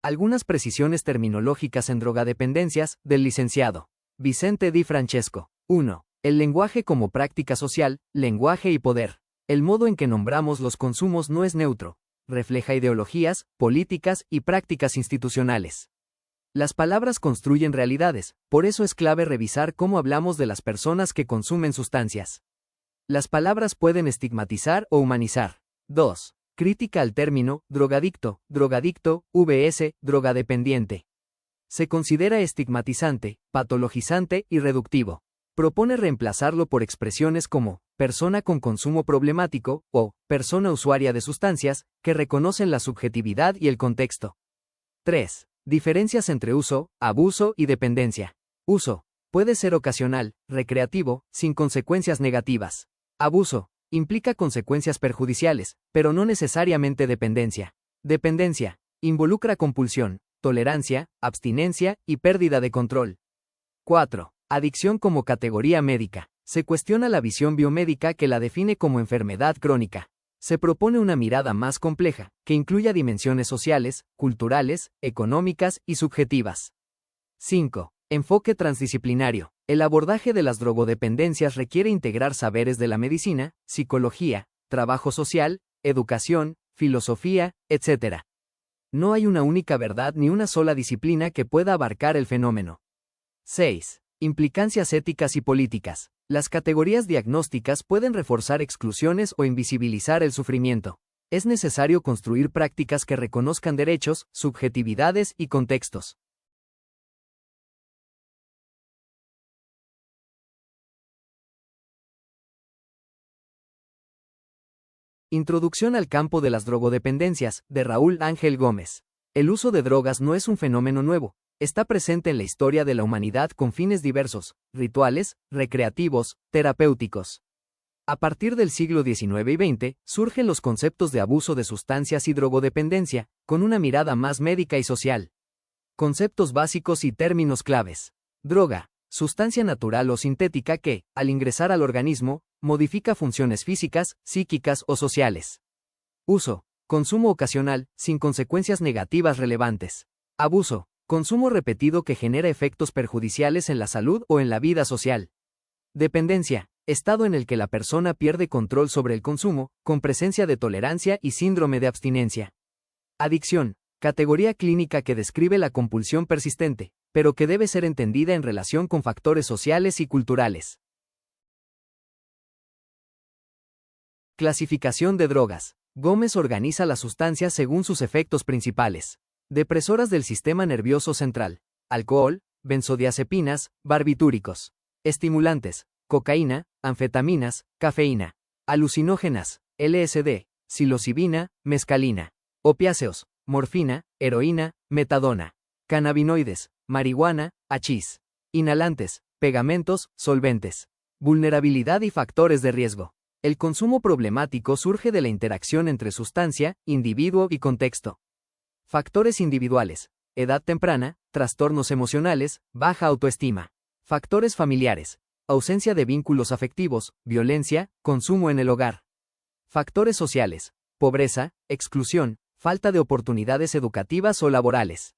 Algunas precisiones terminológicas en drogadependencias, del licenciado Vicente Di Francesco. 1. El lenguaje como práctica social, lenguaje y poder. El modo en que nombramos los consumos no es neutro, refleja ideologías, políticas y prácticas institucionales. Las palabras construyen realidades, por eso es clave revisar cómo hablamos de las personas que consumen sustancias. Las palabras pueden estigmatizar o humanizar. 2. Crítica al término drogadicto, vs. drogadependiente. Se considera estigmatizante, patologizante y reductivo. Propone reemplazarlo por expresiones como persona con consumo problemático o persona usuaria de sustancias, que reconocen la subjetividad y el contexto. 3. Diferencias entre uso, abuso y dependencia. Uso. Puede ser ocasional, recreativo, sin consecuencias negativas. Abuso. Implica consecuencias perjudiciales, pero no necesariamente dependencia. Dependencia. Involucra compulsión, tolerancia, abstinencia y pérdida de control. 4. Adicción como categoría médica. Se cuestiona la visión biomédica que la define como enfermedad crónica. Se propone una mirada más compleja, que incluya dimensiones sociales, culturales, económicas y subjetivas. 5. Enfoque transdisciplinario. El abordaje de las drogodependencias requiere integrar saberes de la medicina, psicología, trabajo social, educación, filosofía, etc. No hay una única verdad ni una sola disciplina que pueda abarcar el fenómeno. 6. Implicancias éticas y políticas. Las categorías diagnósticas pueden reforzar exclusiones o invisibilizar el sufrimiento. Es necesario construir prácticas que reconozcan derechos, subjetividades y contextos. Introducción al campo de las drogodependencias, de Raúl Ángel Gómez. El uso de drogas no es un fenómeno nuevo. Está presente en la historia de la humanidad con fines diversos, rituales, recreativos, terapéuticos. A partir del siglo XIX y XX, surgen los conceptos de abuso de sustancias y drogodependencia, con una mirada más médica y social. Conceptos básicos y términos claves. Droga, sustancia natural o sintética que, al ingresar al organismo, modifica funciones físicas, psíquicas o sociales. Uso, consumo ocasional, sin consecuencias negativas relevantes. Abuso, consumo repetido que genera efectos perjudiciales en la salud o en la vida social. Dependencia, estado en el que la persona pierde control sobre el consumo, con presencia de tolerancia y síndrome de abstinencia. Adicción, categoría clínica que describe la compulsión persistente, pero que debe ser entendida en relación con factores sociales y culturales. Clasificación de drogas. Gómez organiza las sustancias según sus efectos principales. Depresoras del sistema nervioso central. Alcohol, benzodiazepinas, barbitúricos. Estimulantes. Cocaína, anfetaminas, cafeína. Alucinógenas. LSD, psilocibina, mescalina. Opiáceos. Morfina, heroína, metadona. Cannabinoides. Marihuana, hachís. Inhalantes. Pegamentos, solventes. Vulnerabilidad y factores de riesgo. El consumo problemático surge de la interacción entre sustancia, individuo y contexto. Factores individuales. Edad temprana, trastornos emocionales, baja autoestima. Factores familiares. Ausencia de vínculos afectivos, violencia, consumo en el hogar. Factores sociales. Pobreza, exclusión, falta de oportunidades educativas o laborales.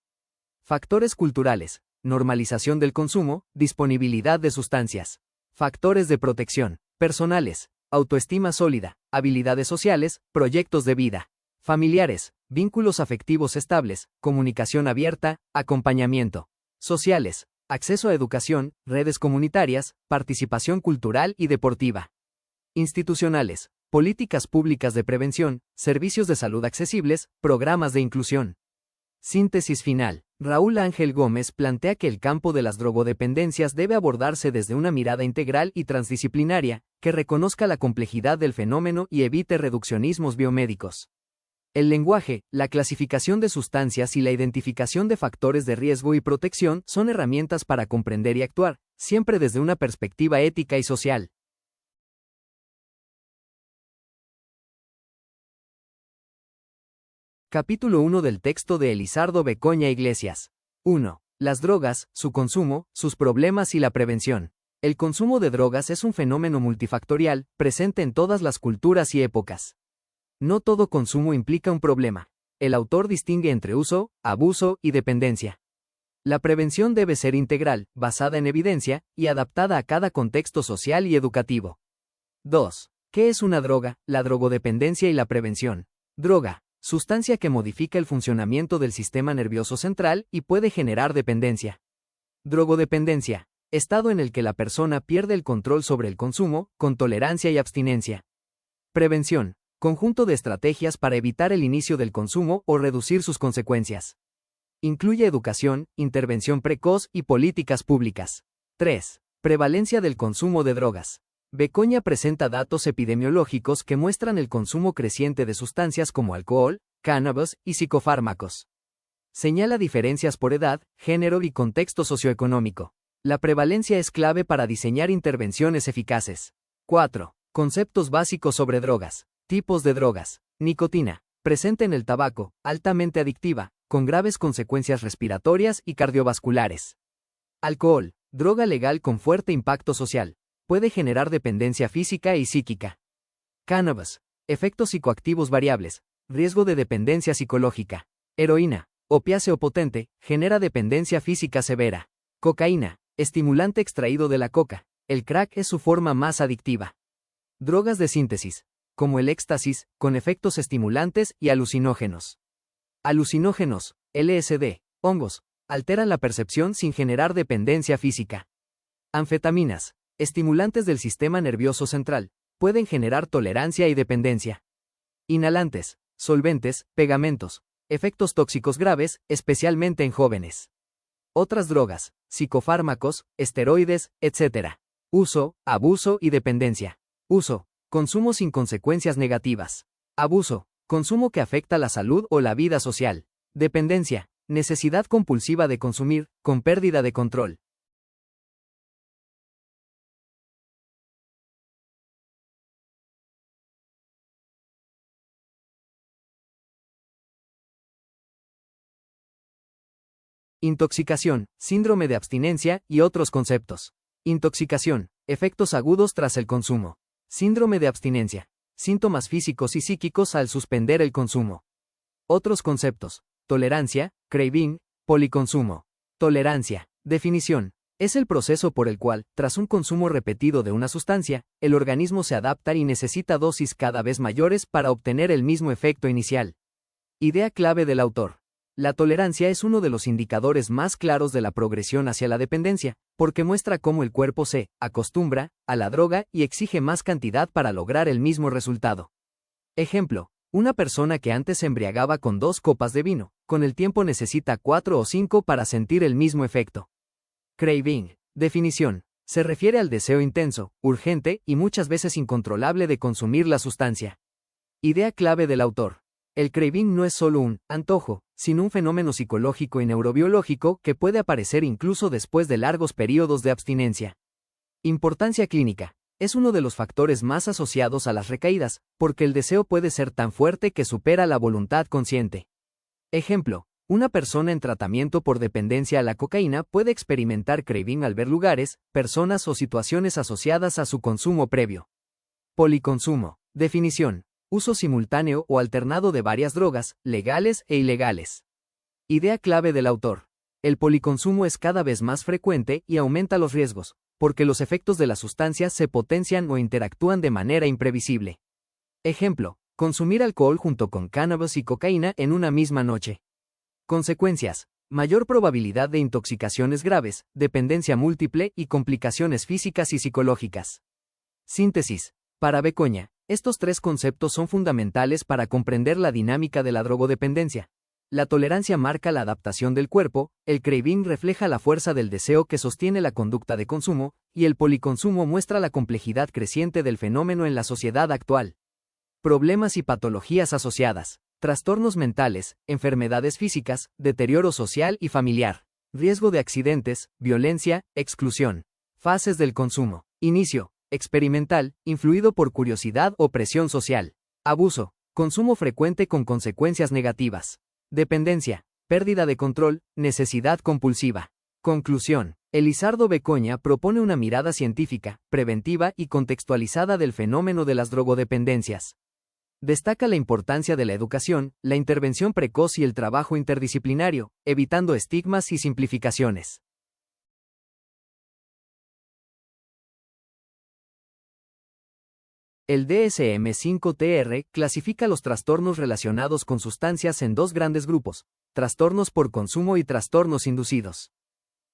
Factores culturales. Normalización del consumo, disponibilidad de sustancias. Factores de protección. Personales. Autoestima sólida, habilidades sociales, proyectos de vida. Familiares, vínculos afectivos estables, comunicación abierta, acompañamiento. Sociales, acceso a educación, redes comunitarias, participación cultural y deportiva. Institucionales, políticas públicas de prevención, servicios de salud accesibles, programas de inclusión. Síntesis final. Raúl Ángel Gómez plantea que el campo de las drogodependencias debe abordarse desde una mirada integral y transdisciplinaria, que reconozca la complejidad del fenómeno y evite reduccionismos biomédicos. El lenguaje, la clasificación de sustancias y la identificación de factores de riesgo y protección son herramientas para comprender y actuar, siempre desde una perspectiva ética y social. Capítulo 1 del texto de Elizardo Becoña Iglesias. 1. Las drogas, su consumo, sus problemas y la prevención. El consumo de drogas es un fenómeno multifactorial, presente en todas las culturas y épocas. No todo consumo implica un problema. el autor distingue entre uso, abuso y dependencia. La prevención debe ser integral, basada en evidencia, y adaptada a cada contexto social y educativo. 2. ¿Qué es una droga? La drogodependencia y la prevención. Droga. Sustancia que modifica el funcionamiento del sistema nervioso central y puede generar dependencia. Drogodependencia. Estado en el que la persona pierde el control sobre el consumo, con tolerancia y abstinencia. Prevención. Conjunto de estrategias para evitar el inicio del consumo o reducir sus consecuencias. Incluye educación, intervención precoz y políticas públicas. 3. Prevalencia del consumo de drogas. Becoña presenta datos epidemiológicos que muestran el consumo creciente de sustancias como alcohol, cannabis y psicofármacos. Señala diferencias por edad, género y contexto socioeconómico. La prevalencia es clave para diseñar intervenciones eficaces. 4. Conceptos básicos sobre drogas. Tipos de drogas. Nicotina. Presente en el tabaco, altamente adictiva, con graves consecuencias respiratorias y cardiovasculares. Alcohol. Droga legal con fuerte impacto social. Puede generar dependencia física y psíquica. Cannabis. Efectos psicoactivos variables. Riesgo de dependencia psicológica. Heroína. Opiáceo potente, genera dependencia física severa. Cocaína. Estimulante extraído de la coca. El crack es su forma más adictiva. Drogas de síntesis, como el éxtasis, con efectos estimulantes y alucinógenos. Alucinógenos, LSD, hongos, alteran la percepción sin generar dependencia física. Anfetaminas, estimulantes del sistema nervioso central, pueden generar tolerancia y dependencia. Inhalantes, solventes, pegamentos, efectos tóxicos graves, especialmente en jóvenes. Otras drogas, psicofármacos, esteroides, etc. Uso, abuso y dependencia. Uso, consumo sin consecuencias negativas. Abuso, consumo que afecta la salud o la vida social. Dependencia, necesidad compulsiva de consumir, con pérdida de control. Intoxicación, síndrome de abstinencia y otros conceptos. Intoxicación, efectos agudos tras el consumo. Síndrome de abstinencia, síntomas físicos y psíquicos al suspender el consumo. Otros conceptos. Tolerancia, craving, policonsumo. Tolerancia. Definición. Es el proceso por el cual, tras un consumo repetido de una sustancia, el organismo se adapta y necesita dosis cada vez mayores para obtener el mismo efecto inicial. Idea clave del autor. La tolerancia es uno de los indicadores más claros de la progresión hacia la dependencia, porque muestra cómo el cuerpo se acostumbra a la droga y exige más cantidad para lograr el mismo resultado. Ejemplo, una persona que antes se embriagaba con 2 copas de vino, con el tiempo necesita 4 o 5 para sentir el mismo efecto. Craving. Definición. Se refiere al deseo intenso, urgente y muchas veces incontrolable de consumir la sustancia. Idea clave del autor. El craving no es solo un antojo, sino un fenómeno psicológico y neurobiológico que puede aparecer incluso después de largos periodos de abstinencia. Importancia clínica. Es uno de los factores más asociados a las recaídas, porque el deseo puede ser tan fuerte que supera la voluntad consciente. Ejemplo, una persona en tratamiento por dependencia a la cocaína puede experimentar craving al ver lugares, personas o situaciones asociadas a su consumo previo. Policonsumo. Definición. Uso simultáneo o alternado de varias drogas, legales e ilegales. Idea clave del autor. El policonsumo es cada vez más frecuente y aumenta los riesgos, porque los efectos de las sustancias se potencian o interactúan de manera imprevisible. Ejemplo, consumir alcohol junto con cannabis y cocaína en una misma noche. Consecuencias. Mayor probabilidad de intoxicaciones graves, dependencia múltiple y complicaciones físicas y psicológicas. Síntesis. Para Becoña, estos 3 conceptos son fundamentales para comprender la dinámica de la drogodependencia. La tolerancia marca la adaptación del cuerpo, el craving refleja la fuerza del deseo que sostiene la conducta de consumo, y el policonsumo muestra la complejidad creciente del fenómeno en la sociedad actual. Problemas y patologías asociadas. Trastornos mentales, enfermedades físicas, deterioro social y familiar. Riesgo de accidentes, violencia, exclusión. Fases del consumo. Inicio. Experimental, influido por curiosidad o presión social. Abuso. Consumo frecuente con consecuencias negativas. Dependencia. Pérdida de control, necesidad compulsiva. Conclusión. Elizardo Becoña propone una mirada científica, preventiva y contextualizada del fenómeno de las drogodependencias. Destaca la importancia de la educación, la intervención precoz y el trabajo interdisciplinario, evitando estigmas y simplificaciones. El DSM-5-TR clasifica los trastornos relacionados con sustancias en dos grandes grupos: trastornos por consumo y trastornos inducidos.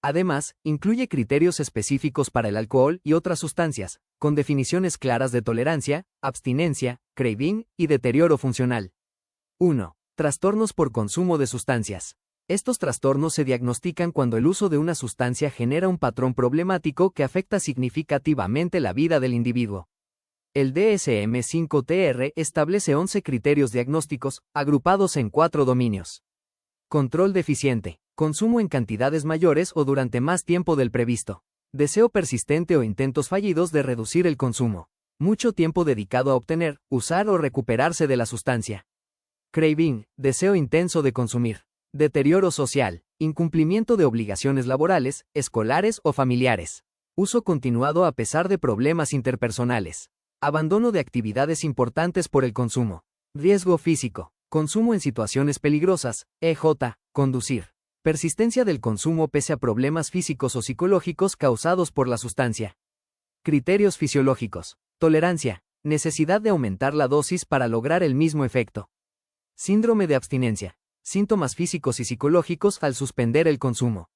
Además, incluye criterios específicos para el alcohol y otras sustancias, con definiciones claras de tolerancia, abstinencia, craving y deterioro funcional. 1. Trastornos por consumo de sustancias. Estos trastornos se diagnostican cuando el uso de una sustancia genera un patrón problemático que afecta significativamente la vida del individuo. El DSM-5-TR establece 11 criterios diagnósticos, agrupados en 4 dominios. Control deficiente. Consumo en cantidades mayores o durante más tiempo del previsto. Deseo persistente o intentos fallidos de reducir el consumo. Mucho tiempo dedicado a obtener, usar o recuperarse de la sustancia. Craving. Deseo intenso de consumir. Deterioro social. Incumplimiento de obligaciones laborales, escolares o familiares. Uso continuado a pesar de problemas interpersonales. Abandono de actividades importantes por el consumo. Riesgo físico. Consumo en situaciones peligrosas, conducir. Persistencia del consumo pese a problemas físicos o psicológicos causados por la sustancia. Criterios fisiológicos. Tolerancia. Necesidad de aumentar la dosis para lograr el mismo efecto. Síndrome de abstinencia. Síntomas físicos y psicológicos al suspender el consumo.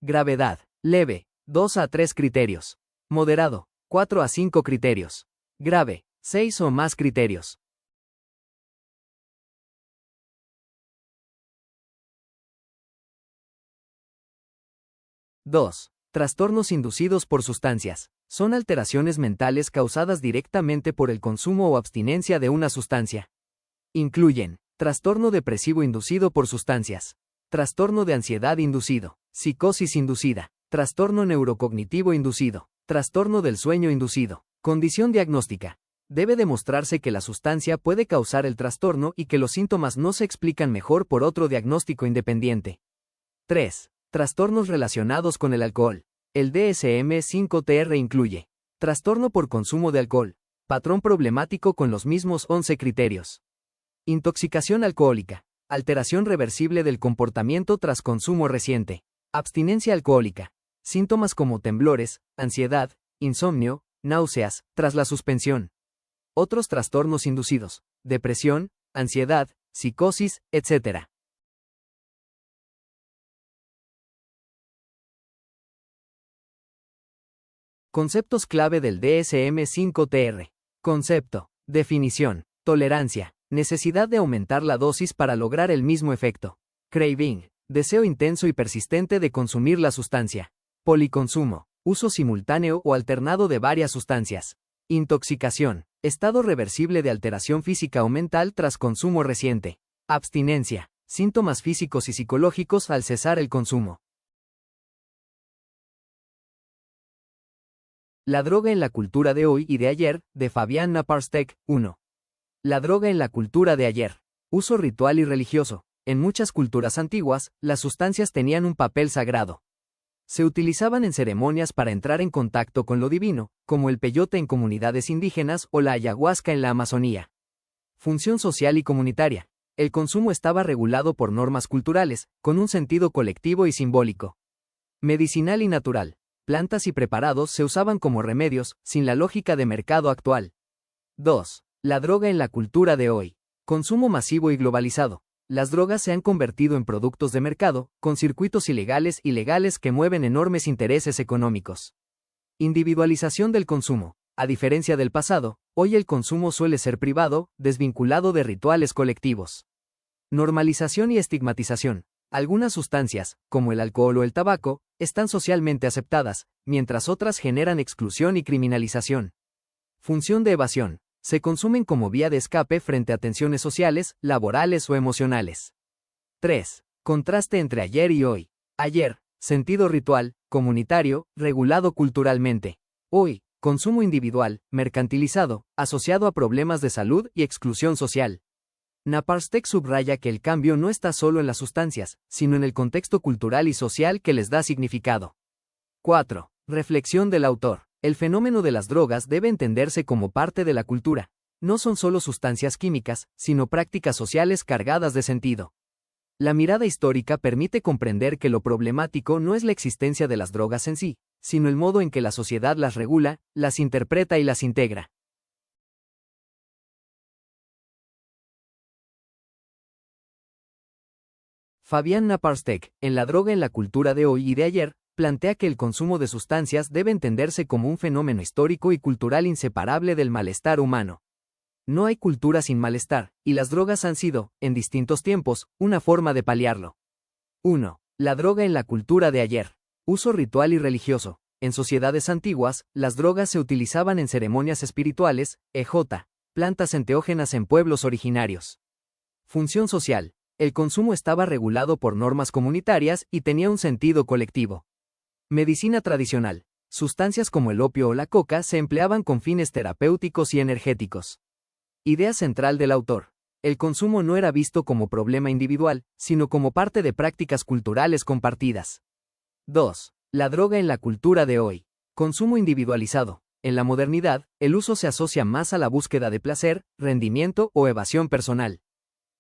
Gravedad. Leve. 2 a 3 criterios. Moderado. 4 a 5 criterios. Grave. 6 o más criterios. (2) Trastornos inducidos por sustancias. Son alteraciones mentales causadas directamente por el consumo o abstinencia de una sustancia. Incluyen trastorno depresivo inducido por sustancias, trastorno de ansiedad inducido, psicosis inducida, trastorno neurocognitivo inducido, trastorno del sueño inducido. Condición diagnóstica. Debe demostrarse que la sustancia puede causar el trastorno y que los síntomas no se explican mejor por otro diagnóstico independiente. 3. Trastornos relacionados con el alcohol. El DSM-5-TR incluye trastorno por consumo de alcohol, patrón problemático con los mismos 11 criterios. Intoxicación alcohólica, alteración reversible del comportamiento tras consumo reciente. Abstinencia alcohólica, síntomas como temblores, ansiedad, insomnio, náuseas, tras la suspensión. Otros trastornos inducidos, depresión, ansiedad, psicosis, etc. Conceptos clave del DSM-5-TR. Concepto. Definición. Tolerancia. Necesidad de aumentar la dosis para lograr el mismo efecto. Craving. Deseo intenso y persistente de consumir la sustancia. Policonsumo. Uso simultáneo o alternado de varias sustancias. Intoxicación. Estado reversible de alteración física o mental tras consumo reciente. Abstinencia. Síntomas físicos y psicológicos al cesar el consumo. La droga en la cultura de hoy y de ayer, de Fabián Naparstek. 1. La droga en la cultura de ayer. Uso ritual y religioso. En muchas culturas antiguas, las sustancias tenían un papel sagrado. Se utilizaban en ceremonias para entrar en contacto con lo divino, como el peyote en comunidades indígenas o la ayahuasca en la Amazonía. Función social y comunitaria. El consumo estaba regulado por normas culturales, con un sentido colectivo y simbólico. Medicinal y natural. Plantas y preparados se usaban como remedios, sin la lógica de mercado actual. 2. La droga en la cultura de hoy. Consumo masivo y globalizado. Las drogas se han convertido en productos de mercado, con circuitos ilegales y legales que mueven enormes intereses económicos. Individualización del consumo. A diferencia del pasado, hoy el consumo suele ser privado, desvinculado de rituales colectivos. Normalización y estigmatización. Algunas sustancias, como el alcohol o el tabaco, están socialmente aceptadas, mientras otras generan exclusión y criminalización. Función de evasión. Se consumen como vía de escape frente a tensiones sociales, laborales o emocionales. 3. Contraste entre ayer y hoy. Ayer, sentido ritual, comunitario, regulado culturalmente. Hoy, consumo individual, mercantilizado, asociado a problemas de salud y exclusión social. Naparstek subraya que el cambio no está solo en las sustancias, sino en el contexto cultural y social que les da significado. 4. Reflexión del autor. El fenómeno de las drogas debe entenderse como parte de la cultura, no son solo sustancias químicas, sino prácticas sociales cargadas de sentido. La mirada histórica permite comprender que lo problemático no es la existencia de las drogas en sí, sino el modo en que la sociedad las regula, las interpreta y las integra. Fabián Naparstek, en La droga en la cultura de hoy y de ayer, plantea que el consumo de sustancias debe entenderse como un fenómeno histórico y cultural inseparable del malestar humano. No hay cultura sin malestar, y las drogas han sido, en distintos tiempos, una forma de paliarlo. 1. La droga en la cultura de ayer. Uso ritual y religioso. En sociedades antiguas, las drogas se utilizaban en ceremonias espirituales, plantas enteógenas en pueblos originarios. Función social. El consumo estaba regulado por normas comunitarias y tenía un sentido colectivo. Medicina tradicional. Sustancias como el opio o la coca se empleaban con fines terapéuticos y energéticos. Idea central del autor. El consumo no era visto como problema individual, sino como parte de prácticas culturales compartidas. 2. La droga en la cultura de hoy. Consumo individualizado. En la modernidad, el uso se asocia más a la búsqueda de placer, rendimiento o evasión personal.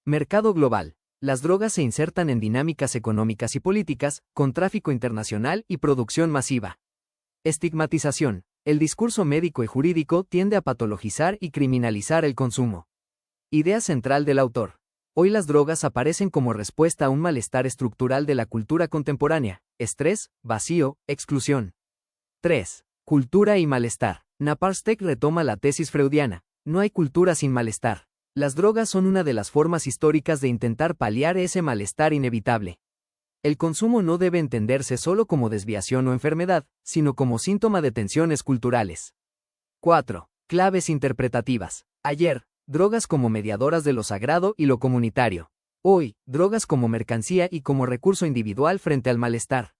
Mercado global. Las drogas se insertan en dinámicas económicas y políticas, con tráfico internacional y producción masiva. Estigmatización. El discurso médico y jurídico tiende a patologizar y criminalizar el consumo. Idea central del autor. Hoy las drogas aparecen como respuesta a un malestar estructural de la cultura contemporánea: estrés, vacío, exclusión. 3. Cultura y malestar. Naparstek retoma la tesis freudiana: no hay cultura sin malestar. Las drogas son una de las formas históricas de intentar paliar ese malestar inevitable. El consumo no debe entenderse solo como desviación o enfermedad, sino como síntoma de tensiones culturales. 4. Claves interpretativas. Ayer, drogas como mediadoras de lo sagrado y lo comunitario. Hoy, drogas como mercancía y como recurso individual frente al malestar.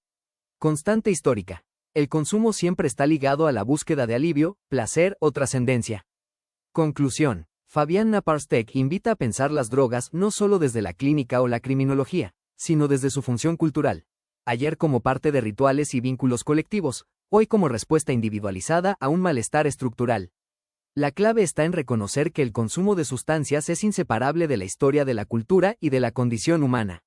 Constante histórica. El consumo siempre está ligado a la búsqueda de alivio, placer o trascendencia. Conclusión. Fabián Naparstek invita a pensar las drogas no solo desde la clínica o la criminología, sino desde su función cultural. Ayer como parte de rituales y vínculos colectivos, hoy como respuesta individualizada a un malestar estructural. La clave está en reconocer que el consumo de sustancias es inseparable de la historia de la cultura y de la condición humana.